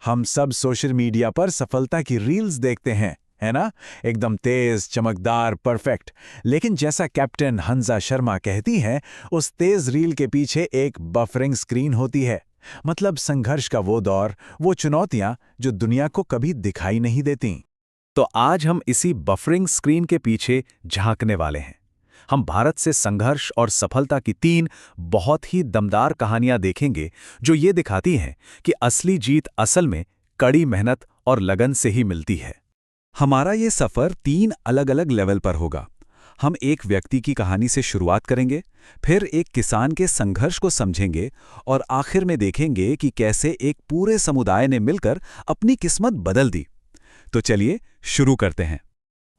हम सब social media पर सफलता की रील्स देखते हैं, है ना? एकदम तेज, चमकदार, परफेक्ट। लेकिन जैसा कैप्टन हंसा शर्मा कहती हैं, उस तेज रील के पीछे एक बफरिंग स्क्रीन होती है। मतलब संघर्ष का वो दौर, वो चुनौतियां जो दुनिया को कभी दिखाई नहीं देती। तो आज हम इसी बफरिंग स्क्रीन के पीछे झांकने वाले हैं। हम भारत से संघर्ष और सफलता की 3 बहुत ही दमदार कहानियां देखेंगे जो ये दिखाती हैं कि असली जीत असल में कड़ी मेहनत और लगन से ही मिलती है। हमारा ये सफर 3 अलग-अलग लेवल पर होगा। हम एक व्यक्ति की कहानी से शुरुआत करेंगे, फिर एक किसान के संघर्ष को समझेंगे और आखिर में देखेंगे कि कैसे एक पूरे समुदाय ने मिलकर अपनी किस्मत बदल दी। तो चलिए शुरू करते हैं।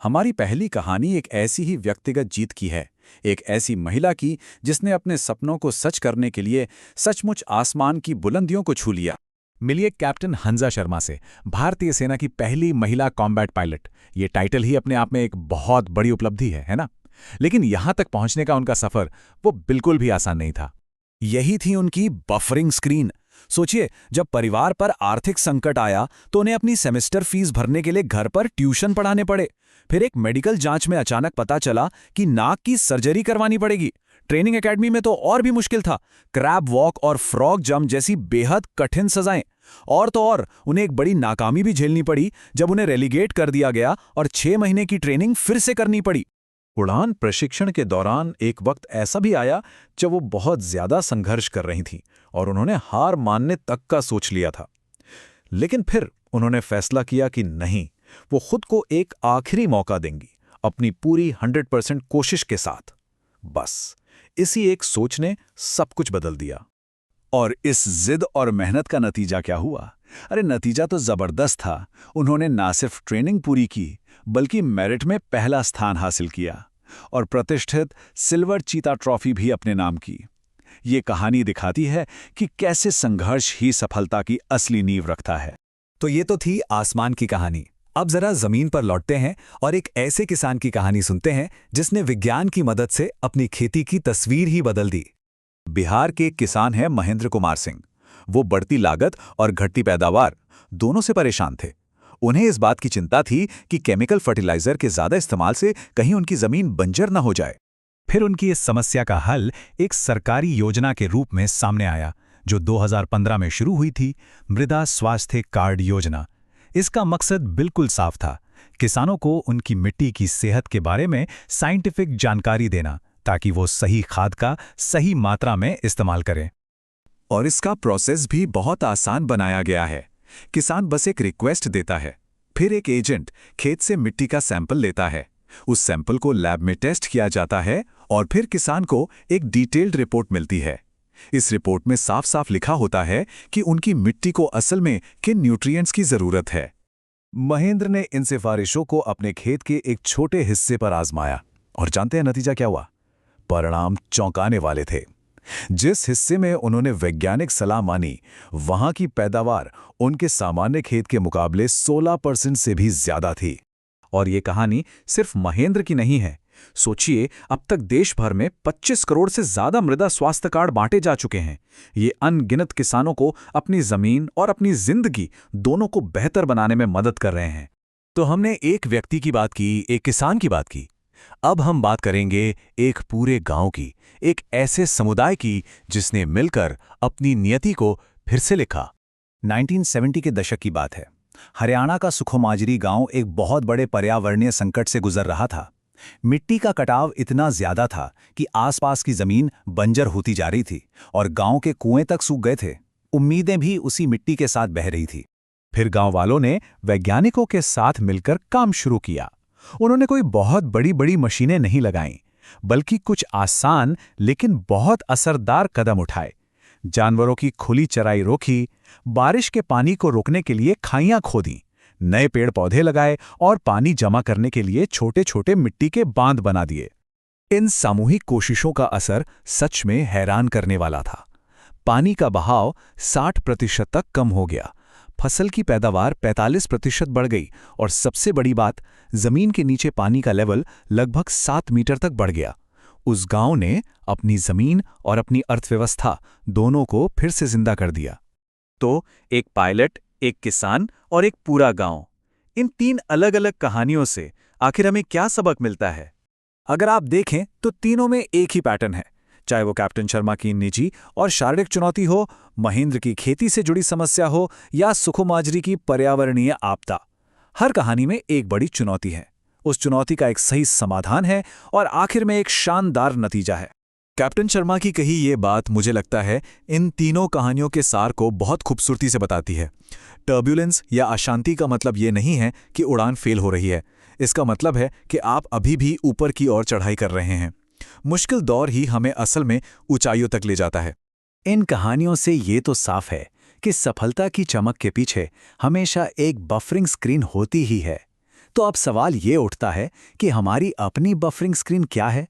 हमारी पहली कहानी एक ऐसी ही व्यक्तिगत जीत की है, एक ऐसी महिला की जिसने अपने सपनों को सच करने के लिए सचमुच आसमान की बुलंदियों को छू लिया। मिलिए कैप्टन हंसा शर्मा से, भारतीय सेना की पहली महिला कॉम्बैट पायलट। ये टाइटल ही अपने आप में एक बहुत बड़ी उपलब्धि है ना? लेकिन यहां तक पहुंचने का उनका सफर वो बिल्कुल भी आसान नहीं था। यही थी उनकी बफरिंग स्क्रीन। सोचिए, जब परिवार पर आर्थिक संकट आया तो उन्हें अपनी सेमेस्टर फीस भरने के लिए घर पर ट्यूशन पढ़ाने पड़े। फिर एक मेडिकल जांच में अचानक पता चला कि नाक की सर्जरी करवानी पड़ेगी। ट्रेनिंग एकेडमी में तो और भी मुश्किल था, क्रैब वॉक और फ्रॉग जंप जैसी बेहद कठिन सजाएं। और तो और उन्हें एक बड़ी नाकामी भी झेलनी पड़ी जब उन्हें रेलीगेट कर दिया गया और 6 महीने की ट्रेनिंग फिर से करनी पड़ी। उड़ान प्रशिक्षण के दौरान एक वक्त ऐसा भी आया जब वो बहुत ज्यादा संघर्ष कर रही थीं और उन्होंने हार मानने तक का सोच लिया था। लेकिन फिर उन्होंने फैसला किया कि नहीं, वो खुद को एक आखिरी मौका देंगी, अपनी पूरी 100% कोशिश के साथ। बस इसी एक सोच ने सब कुछ बदल दिया। और इस जिद और मेहनत का नतीजा क्या हुआ? अरे नतीजा तो जबरदस्त था। उन्होंने ना सिर्फ ट्रेनिंग पूरी की बल्कि मेरिट में पहला स्थान हासिल किया और प्रतिष्ठित सिल्वर चीता ट्रॉफी भी अपने नाम की। ये कहानी दिखाती है कि कैसे संघर्ष ही सफलता की असली नींव रखता है। तो ये तो थी आसमान की कहानी। अब जरा जमीन पर लौटते हैं और एक ऐसे किसान की कहानी सुनते हैं जिसने विज्ञान की मदद से अपनी खेती की तस्वीर ही बदल दी। बिहार के एक किसान हैं महेंद्र कुमार सिंह। वो बढ़ती लागत और घटती पैदावार दोनों से परेशान थे। उन्हें इस बात की चिंता थी कि केमिकल फर्टिलाइजर के ज्यादा इस्तेमाल से कहीं उनकी जमीन बंजर न हो जाए। फिर उनकी इस समस्या का हल एक सरकारी योजना के रूप में सामने आया जो 2015 में शुरू हुई थी, मृदा स्वास्थ्य कार्ड योजना। इसका मकसद बिल्कुल साफ था, किसानों को उनकी मिट्टी की सेहत के बारे में साइंटिफिक जानकारी देना ताकि वो सही खाद का सही मात्रा में इस्तेमाल करें। और इसका प्रोसेस भी बहुत आसान बनाया गया है। किसान बस एक रिक्वेस्ट देता है, फिर एक एजेंट खेत से मिट्टी का सैंपल लेता है। उस सैंपल को लैब में टेस्ट किया जाता है और फिर किसान को एक डिटेल्ड रिपोर्ट मिलती है। इस रिपोर्ट में साफ साफ लिखा होता है कि उनकी मिट्टी को असल में किन न्यूट्रिएंट्स की जरूरत है। महेंद्र ने इन सिफारिशों को अपने खेत के एक छोटे हिस्से पर आजमाया और जानते हैं नतीजा क्या हुआ? परिणाम चौंकाने वाले थे। जिस हिस्से में उन्होंने वैज्ञानिक सलाह मानी, वहां की पैदावार उनके सामान्य खेत के मुकाबले 16% से भी ज्यादा थी। और ये कहानी सिर्फ महेंद्र की नहीं है। सोचिए, अब तक देश भर में 25 करोड़ से ज्यादा मृदा स्वास्थ्य कार्ड बांटे जा चुके हैं। ये अनगिनत किसानों को अपनी जमीन और अपनी जिंदगी दोनों को बेहतर बनाने में मदद कर रहे हैं। तो हमने एक व्यक्ति की बात की, एक किसान की बात की। अब हम बात करेंगे एक पूरे गांव की, एक ऐसे समुदाय की जिसने मिलकर अपनी नियति को फिर से लिखा। 1970 के दशक की बात है। हरियाणा का सुखोमाजरी गांव एक बहुत बड़े पर्यावरणीय संकट से गुजर रहा था। मिट्टी का कटाव इतना ज्यादा था कि आसपास की जमीन बंजर होती जा रही थी और गांव के कुएं तक सूख गए थे। उम्मीदें भी उसी मिट्टी के साथ बह रही थी। फिर गांव वालों ने वैज्ञानिकों के साथ मिलकर काम शुरू किया। उन्होंने कोई बहुत बड़ी बड़ी मशीनें नहीं लगाईं, बल्कि कुछ आसान लेकिन बहुत असरदार कदम उठाए। जानवरों की खुली चराई रोकी, बारिश के पानी को रोकने के लिए खाइयां खोदी, नए पेड़ पौधे लगाए और पानी जमा करने के लिए छोटे छोटे मिट्टी के बांध बना दिए। इन सामूहिक कोशिशों का असर सच में हैरान करने वाला था। पानी का बहाव 60% तक कम हो गया, फसल की पैदावार 45% बढ़ गई और सबसे बड़ी बात, जमीन के नीचे पानी का लेवल लगभग 7 मीटर तक बढ़ गया। उस गांव ने अपनी जमीन और अपनी अर्थव्यवस्था दोनों को फिर से जिंदा कर दिया। तो एक पायलट, एक किसान और एक पूरा गांव। इन 3 अलग-अलग कहानियों से आखिर हमें क्या सबक मिलता है? अगर आप देखें तो तीनों में एक ही पैटर्न है, चाहे वो कैप्टन शर्मा की निजी और शारीरिक चुनौती हो, महेंद्र की खेती से जुड़ी समस्या हो या सुकुमाजरी की पर्यावरणीय आपदा। हर कहानी में एक बड़ी चुनौती है, उस चुनौती का एक सही समाधान है और आखिर में एक शानदार नतीजा है। कैप्टन शर्मा की कही ये बात मुझे लगता है इन तीनों कहानियों के सार को बहुत खूबसूरती से बताती है। टर्ब्यूलेंस या अशांति का मतलब ये नहीं है कि उड़ान फेल हो रही है। इसका मतलब है कि आप अभी भी ऊपर की ओर चढ़ाई कर रहे हैं। मुश्किल दौर ही हमें असल में ऊंचाइयों तक ले जाता है। इन कहानियों से ये तो साफ है कि सफलता की चमक के पीछे हमेशा एक बफरिंग स्क्रीन होती ही है। तो अब सवाल ये उठता है कि हमारी अपनी बफरिंग स्क्रीन क्या है?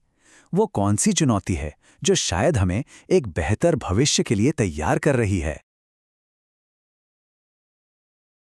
वो कौन सी चुनौती है जो शायद हमें एक बेहतर भविष्य के लिए तैयार कर रही है?